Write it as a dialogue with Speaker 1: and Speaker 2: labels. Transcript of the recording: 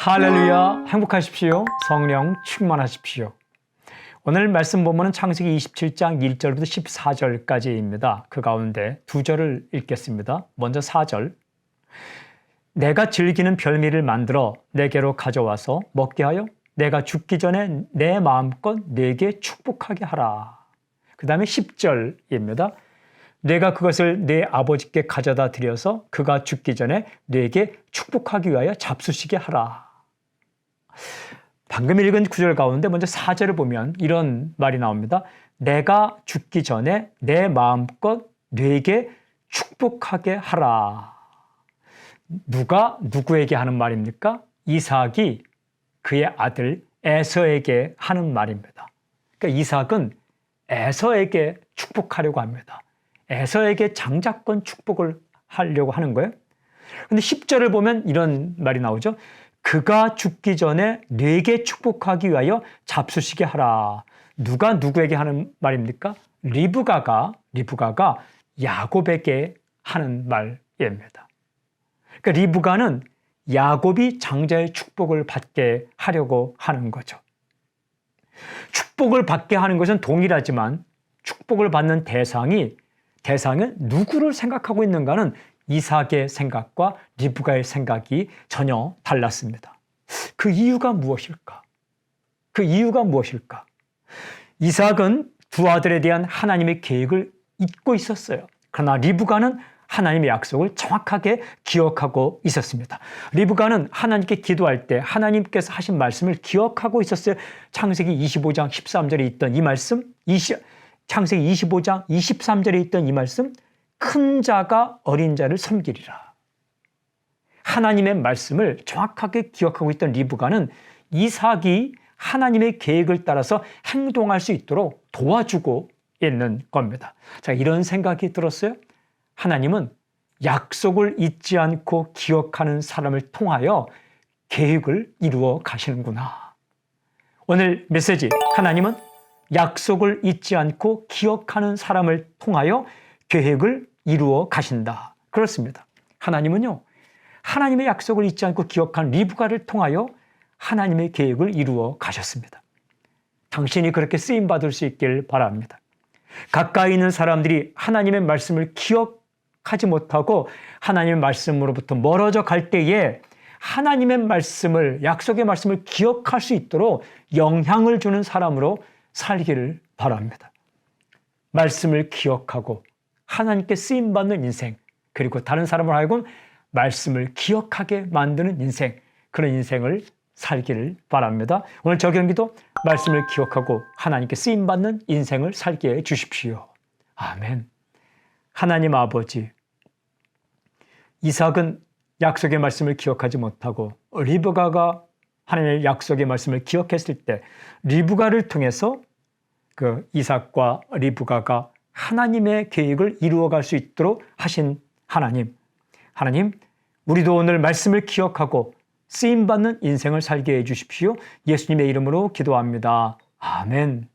Speaker 1: 할렐루야, 행복하십시오. 성령 충만하십시오. 오늘 말씀 본문은 창세기 27장 1절부터 14절까지입니다. 그 가운데 두 절을 읽겠습니다. 먼저 4절. 내가 즐기는 별미를 만들어 내게로 가져와서 먹게 하여 내가 죽기 전에 내 마음껏 내게 축복하게 하라. 그 다음에 10절입니다. 내가 그것을 내 아버지께 가져다 드려서 그가 죽기 전에 내게 축복하기 위하여 잡수시게 하라. 방금 읽은 구절 가운데 먼저 4절을 보면 이런 말이 나옵니다. 내가 죽기 전에 내 마음껏 내게 축복하게 하라. 누가 누구에게 하는 말입니까? 이삭이 그의 아들 에서에게 하는 말입니다. 그러니까 이삭은 에서에게 축복하려고 합니다. 에서에게 장자권 축복을 하려고 하는 거예요. 그런데 10절을 보면 이런 말이 나오죠. 그가 죽기 전에 내게 축복하기 위하여 잡수시게 하라. 누가 누구에게 하는 말입니까? 리브가가 야곱에게 하는 말입니다. 그러니까 리브가는 야곱이 장자의 축복을 받게 하려고 하는 거죠. 축복을 받게 하는 것은 동일하지만 축복을 받는 대상은 누구를 생각하고 있는가는 이삭의 생각과 리브가의 생각이 전혀 달랐습니다. 그 이유가 무엇일까? 이삭은 두 아들에 대한 하나님의 계획을 잊고 있었어요. 그러나 리브가는 하나님의 약속을 정확하게 기억하고 있었습니다. 리브가는 하나님께 기도할 때 하나님께서 하신 말씀을 기억하고 있었어요. 창세기 25장 13절에 있던 이 말씀, 창세기 25장 23절에 있던 이 말씀, 큰 자가 어린 자를 섬기리라. 하나님의 말씀을 정확하게 기억하고 있던 리브가는 이삭이 하나님의 계획을 따라서 행동할 수 있도록 도와주고 있는 겁니다. 자, 이런 생각이 들었어요. 하나님은 약속을 잊지 않고 기억하는 사람을 통하여 계획을 이루어 가시는구나. 오늘 메시지, 하나님은 약속을 잊지 않고 기억하는 사람을 통하여 계획을 이루어 가신다. 그렇습니다. 하나님은요, 하나님의 약속을 잊지 않고 기억한 리브가를 통하여 하나님의 계획을 이루어 가셨습니다. 당신이 그렇게 쓰임받을 수 있길 바랍니다. 가까이 있는 사람들이 하나님의 말씀을 기억하지 못하고 하나님의 말씀으로부터 멀어져 갈 때에 하나님의 말씀을, 약속의 말씀을 기억할 수 있도록 영향을 주는 사람으로 살기를 바랍니다. 말씀을 기억하고 하나님께 쓰임받는 인생, 그리고 다른 사람을 하여금 말씀을 기억하게 만드는 인생, 그런 인생을 살기를 바랍니다. 오늘 저경기도 말씀을 기억하고 하나님께 쓰임받는 인생을 살게 해 주십시오. 아멘. 하나님 아버지, 이삭은 약속의 말씀을 기억하지 못하고 리브가가 하나님의 약속의 말씀을 기억했을 때 리브가를 통해서 그 이삭과 리브가가 하나님의 계획을 이루어갈 수 있도록 하신 하나님, 우리도 오늘 말씀을 기억하고 쓰임받는 인생을 살게 해 주십시오. 예수님의 이름으로 기도합니다. 아멘.